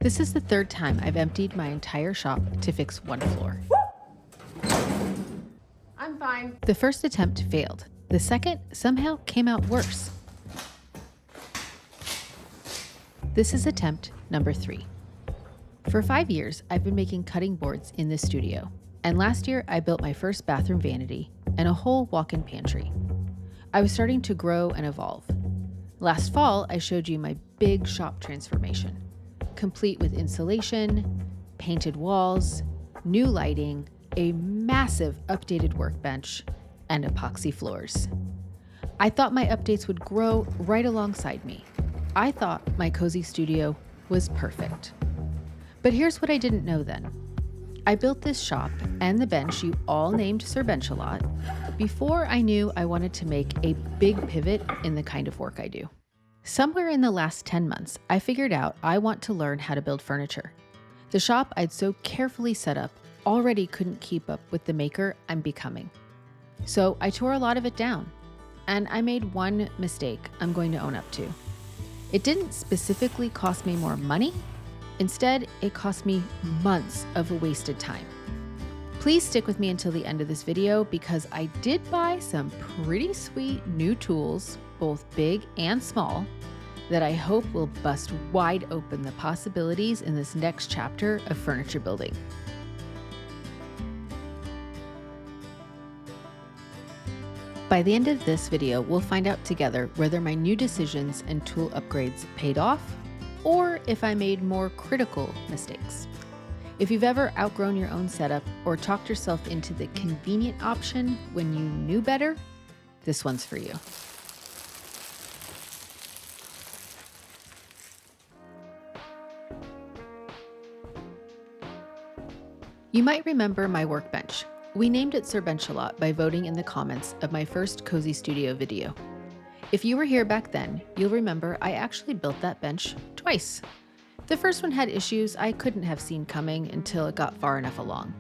This is the third time I've emptied my entire shop to fix one floor. I'm fine. The first attempt failed. The second somehow came out worse. This is attempt number 3. For 5 years, I've been making cutting boards in this studio. And last year, I built my first bathroom vanity and a whole walk-in pantry. I was starting to grow and evolve. Last fall, I showed you my big shop transformation, complete with insulation, painted walls, new lighting, a massive updated workbench, and epoxy floors. I thought my updates would grow right alongside me. I thought my cozy studio was perfect. But here's what I didn't know then. I built this shop and the bench you all named Sir Bench-a-Lot before I knew I wanted to make a big pivot in the kind of work I do. Somewhere in the last 10 months, I figured out I want to learn how to build furniture. The shop I'd so carefully set up already couldn't keep up with the maker I'm becoming. So I tore a lot of it down, and I made one mistake I'm going to own up to. It didn't specifically cost me more money. Instead, it cost me months of wasted time. Please stick with me until the end of this video because I did buy some pretty sweet new tools, both big and small, that I hope will bust wide open the possibilities in this next chapter of furniture building. By the end of this video, we'll find out together whether my new decisions and tool upgrades paid off, or if I made more critical mistakes. If you've ever outgrown your own setup or talked yourself into the convenient option when you knew better, this one's for you. You might remember my workbench. We named it Sir Bench-a-Lot by voting in the comments of my first Cozy Studio video. If you were here back then, you'll remember I actually built that bench twice. The first one had issues I couldn't have seen coming until it got far enough along.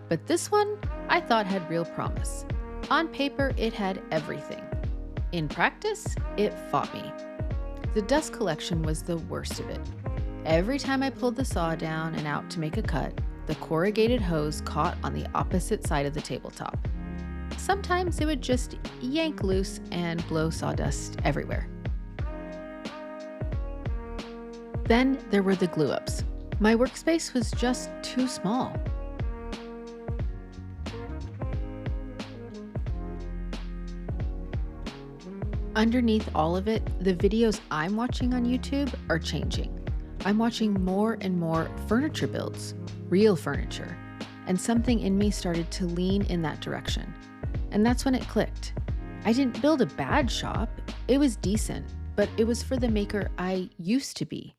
But this one, I thought had real promise. On paper, it had everything. In practice, it fought me. The dust collection was the worst of it. Every time I pulled the saw down and out to make a cut, the corrugated hose caught on the opposite side of the tabletop. Sometimes it would just yank loose and blow sawdust everywhere. Then there were the glue-ups. My workspace was just too small. Underneath all of it, the videos I'm watching on YouTube are changing. I'm watching more and more furniture builds, real furniture, and something in me started to lean in that direction. And that's when it clicked. I didn't build a bad shop. It was decent, but it was for the maker I used to be.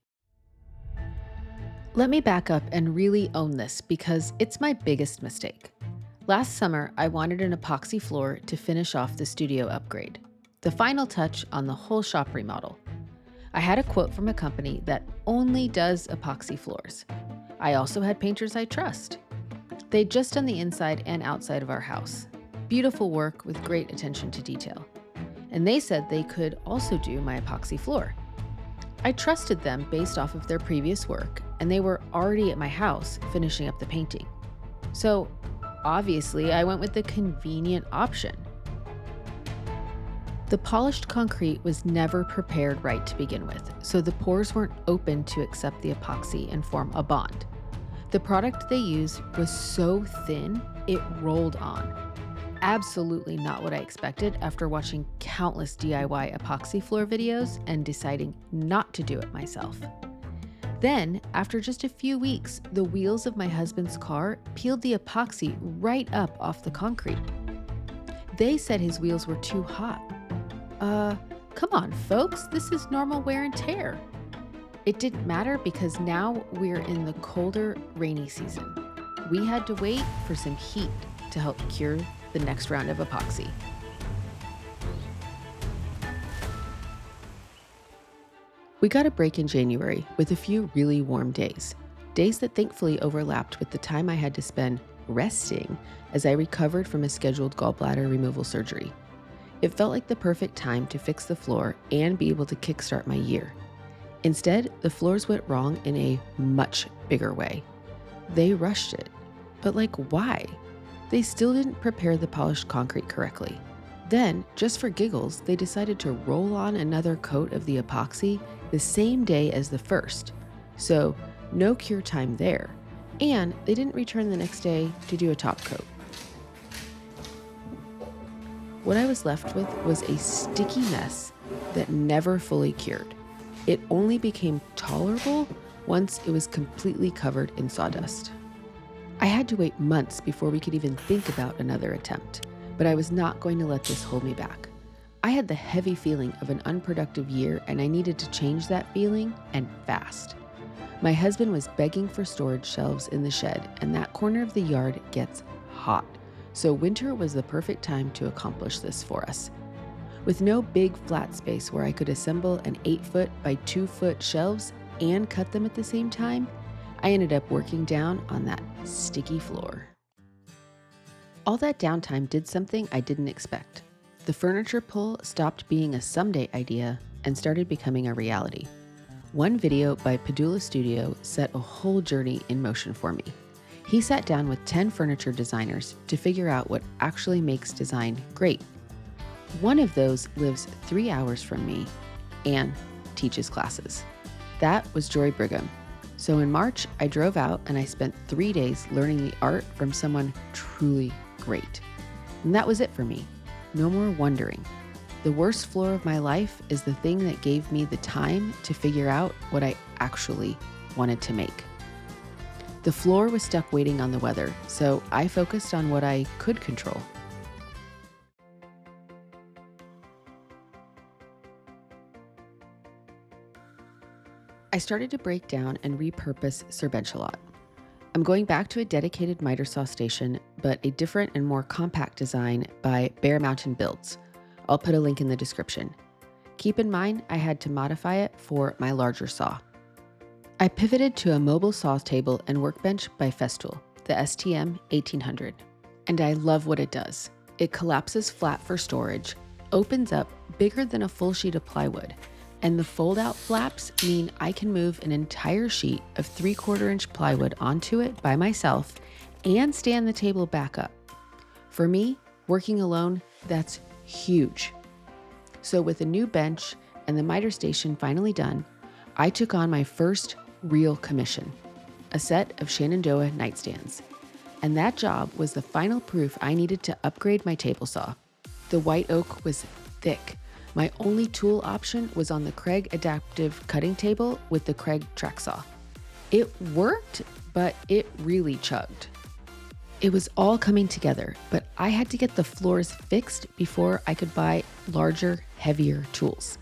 Let me back up and really own this because it's my biggest mistake. Last summer, I wanted an epoxy floor to finish off the studio upgrade, the final touch on the whole shop remodel. I had a quote from a company that only does epoxy floors. I also had painters I trust. They'd just done the inside and outside of our house. Beautiful work with great attention to detail. And they said they could also do my epoxy floor. I trusted them based off of their previous work, and they were already at my house finishing up the painting. So obviously I went with the convenient option. The polished concrete was never prepared right to begin with, so the pores weren't open to accept the epoxy and form a bond. The product they used was so thin, it rolled on. Absolutely not what I expected after watching countless DIY epoxy floor videos and deciding not to do it myself. Then, after just a few weeks, the wheels of my husband's car peeled the epoxy right up off the concrete. They said his wheels were too hot. Come on, folks, this is normal wear and tear. It didn't matter because now we're in the colder, rainy season. We had to wait for some heat to help cure the next round of epoxy. We got a break in January with a few really warm days that thankfully overlapped with the time I had to spend resting as I recovered from a scheduled gallbladder removal surgery. It felt like the perfect time to fix the floor and be able to kickstart my year. Instead, the floors went wrong in a much bigger way. They rushed it. But why? They still didn't prepare the polished concrete correctly. Then, just for giggles, they decided to roll on another coat of the epoxy the same day as the first. So, no cure time there. And they didn't return the next day to do a top coat. What I was left with was a sticky mess that never fully cured. It only became tolerable once it was completely covered in sawdust. I had to wait months before we could even think about another attempt, but I was not going to let this hold me back. I had the heavy feeling of an unproductive year, and I needed to change that feeling, and fast. My husband was begging for storage shelves in the shed, and that corner of the yard gets hot, so winter was the perfect time to accomplish this for us. With no big flat space where I could assemble an 8-foot by 2-foot shelves and cut them at the same time, I ended up working down on that sticky floor. All that downtime did something I didn't expect. The furniture pull stopped being a someday idea and started becoming a reality. One video by Pedulla Studio set a whole journey in motion for me. He sat down with 10 furniture designers to figure out what actually makes design great. One of those lives 3 hours from me and teaches classes. That was Jory Brigham. So in March, I drove out and I spent 3 days learning the art from someone truly great. And that was it for me. No more wondering. The worst floor of my life is the thing that gave me the time to figure out what I actually wanted to make. The floor was stuck waiting on the weather, so I focused on what I could control. I started to break down and repurpose SurBench a lot. I'm going back to a dedicated miter saw station, but a different and more compact design by Bear Mountain Builds. I'll put a link in the description. Keep in mind, I had to modify it for my larger saw. I pivoted to a mobile saw table and workbench by Festool, the STM 1800. And I love what it does. It collapses flat for storage, opens up bigger than a full sheet of plywood, and the fold-out flaps mean I can move an entire sheet of 3/4-inch plywood onto it by myself and stand the table back up. For me, working alone, that's huge. So with a new bench and the miter station finally done, I took on my first real commission, a set of Shenandoah nightstands. And that job was the final proof I needed to upgrade my table saw. The white oak was thick. My only tool option was on the Craig adaptive cutting table with the Craig track saw. It worked, but it really chugged. It was all coming together, but I had to get the floors fixed before I could buy larger, heavier tools.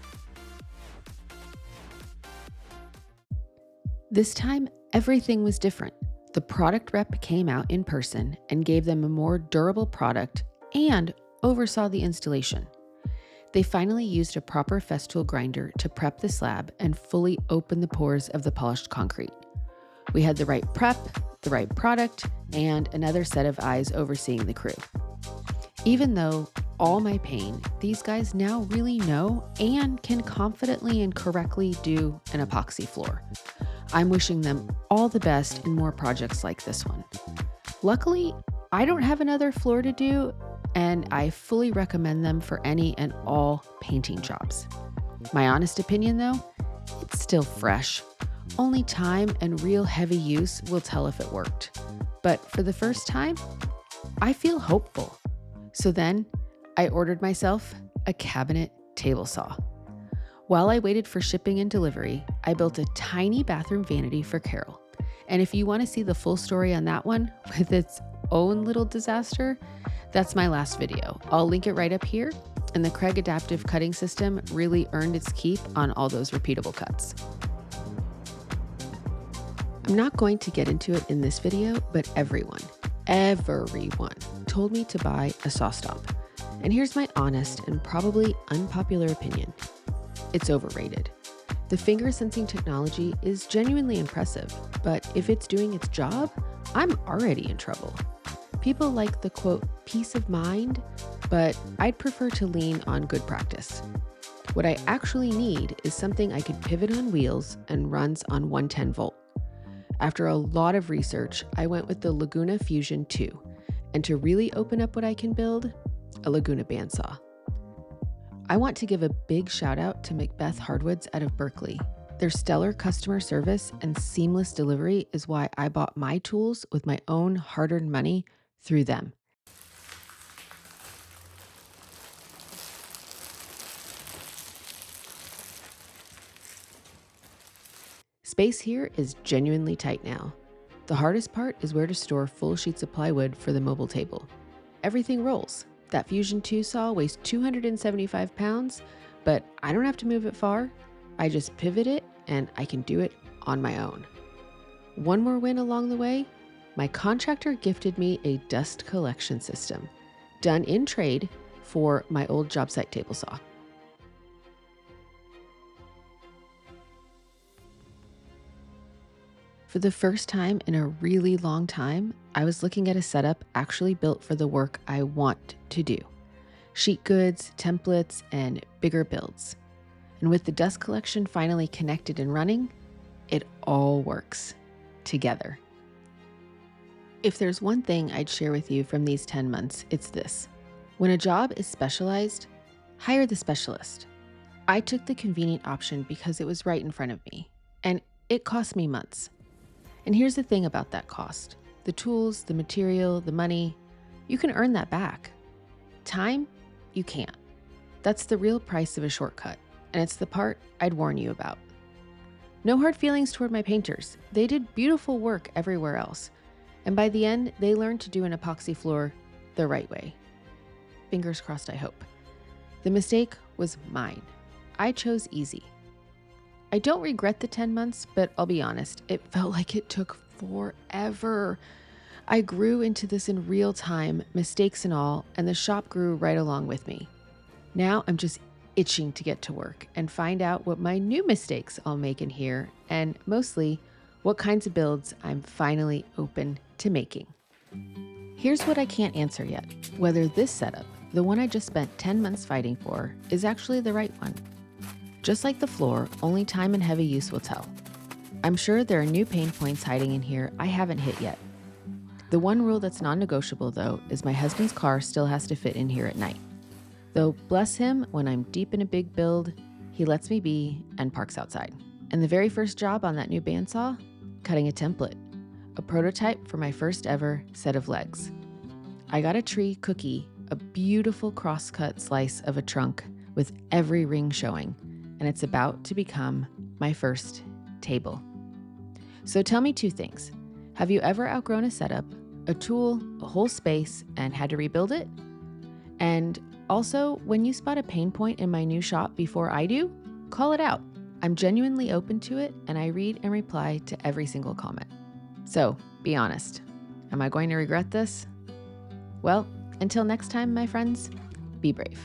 This time, everything was different. The product rep came out in person and gave them a more durable product and oversaw the installation. They finally used a proper Festool grinder to prep the slab and fully open the pores of the polished concrete. We had the right prep, the right product, and another set of eyes overseeing the crew. Even though all my pain, these guys now really know and can confidently and correctly do an epoxy floor. I'm wishing them all the best in more projects like this one. Luckily, I don't have another floor to do, and I fully recommend them for any and all painting jobs. My honest opinion though, it's still fresh. Only time and real heavy use will tell if it worked. But for the first time, I feel hopeful. So then I ordered myself a cabinet table saw. While I waited for shipping and delivery, I built a tiny bathroom vanity for Carol. And if you want to see the full story on that one with its own little disaster, that's my last video. I'll link it right up here. And the Craig adaptive cutting system really earned its keep on all those repeatable cuts. I'm not going to get into it in this video, but everyone told me to buy a saw stop. And here's my honest and probably unpopular opinion. It's overrated. The finger sensing technology is genuinely impressive, but if it's doing its job, I'm already in trouble. People like the quote, peace of mind, but I'd prefer to lean on good practice. What I actually need is something I could pivot on wheels and runs on 110 volt. After a lot of research, I went with the Laguna Fusion F2, and to really open up what I can build, a Laguna bandsaw. I want to give a big shout out to Macbeth Hardwoods out of Berkeley. Their stellar customer service and seamless delivery is why I bought my tools with my own hard-earned money through them. Space here is genuinely tight now. The hardest part is where to store full sheets of plywood for the mobile table. Everything rolls. That Fusion 2 saw weighs 275 pounds, but I don't have to move it far. I just pivot it and I can do it on my own. One more win along the way, my contractor gifted me a dust collection system, done in trade for my old job site table saw. For the first time in a really long time, I was looking at a setup actually built for the work I want to do. Sheet goods, templates, and bigger builds. And with the dust collection finally connected and running, it all works together. If there's one thing I'd share with you from these 10 months, it's this. When a job is specialized, hire the specialist. I took the convenient option because it was right in front of me, and it cost me months. And here's the thing about that cost. The tools, the material, the money, you can earn that back. Time, you can't. That's the real price of a shortcut, and it's the part I'd warn you about. No hard feelings toward my painters. They did beautiful work everywhere else, and by the end, they learned to do an epoxy floor the right way. Fingers crossed, I hope. The mistake was mine. I chose easy. I don't regret the 10 months, but I'll be honest, it felt like it took forever. I grew into this in real time, mistakes and all, and the shop grew right along with me. Now I'm just itching to get to work and find out what my new mistakes I'll make in here, and mostly what kinds of builds I'm finally open to making. Here's what I can't answer yet, whether this setup, the one I just spent 10 months fighting for, is actually the right one. Just like the floor, only time and heavy use will tell. I'm sure there are new pain points hiding in here I haven't hit yet. The one rule that's non-negotiable, though, is my husband's car still has to fit in here at night. Though, bless him, when I'm deep in a big build, he lets me be and parks outside. And the very first job on that new bandsaw? Cutting a template, a prototype for my first ever set of legs. I got a tree cookie, a beautiful cross-cut slice of a trunk with every ring showing, and it's about to become my first table. So tell me two things. Have you ever outgrown a setup, a tool, a whole space, and had to rebuild it? And also, when you spot a pain point in my new shop before I do, call it out. I'm genuinely open to it, and I read and reply to every single comment. So, be honest. Am I going to regret this? Well, until next time, my friends, be brave.